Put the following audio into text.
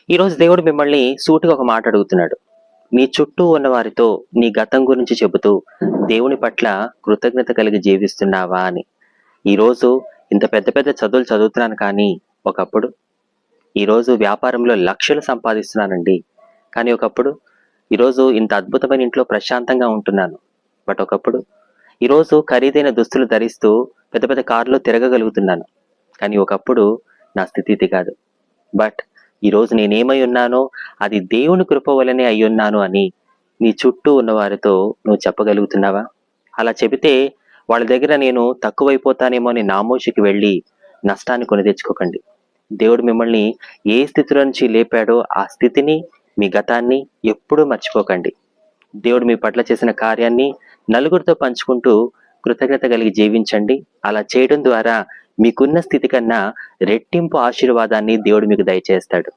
ఈరోజు దేవుడు మిమ్మల్ని సూటిగా ఒక మాట అడుగుతున్నాడు. నీ చుట్టూ ఉన్న వారితో నీ గతం గురించి చెబుతూ దేవుని పట్ల కృతజ్ఞత కలిగి జీవిస్తున్నావా అని. ఈరోజు ఇంత పెద్ద పెద్ద చదువులు చదువుతున్నాను కానీ ఒకప్పుడు ఈరోజు వ్యాపారంలో లక్షలు సంపాదిస్తున్నానండి. కానీ ఒకప్పుడు ఈరోజు ఇంత అద్భుతమైన ఇంట్లో ప్రశాంతంగా ఉంటున్నాను. బట్ ఒకప్పుడు ఈరోజు ఖరీదైన దుస్తులు ధరిస్తూ పెద్ద పెద్ద కారులో తిరగగలుగుతున్నాను. కానీ ఒకప్పుడు నా స్థితి ఇది కాదు. బట్ ఈరోజు నేనేమై ఉన్నానో అది దేవుని కృప వలనే అయ్యున్నాను అని నీ చుట్టూ ఉన్న వారితో నువ్వు చెప్పగలుగుతున్నావా? అలా చెబితే వాళ్ళ దగ్గర నేను తక్కువైపోతానేమో అని నామోషికి వెళ్ళి నష్టాన్ని కొని తెచ్చుకోకండి. దేవుడు మిమ్మల్ని ఏ స్థితిలో నుంచి లేపాడో ఆ స్థితిని, మీ గతాన్ని ఎప్పుడూ మర్చిపోకండి. దేవుడు మీ పట్ల చేసిన కార్యాన్ని నలుగురితో పంచుకుంటూ కృతజ్ఞత కలిగి జీవించండి. అలా చేయడం ద్వారా మీకున్న స్థితి కన్నా రెట్టింపు ఆశీర్వాదాన్ని దేవుడు మీకు దయచేస్తాడు.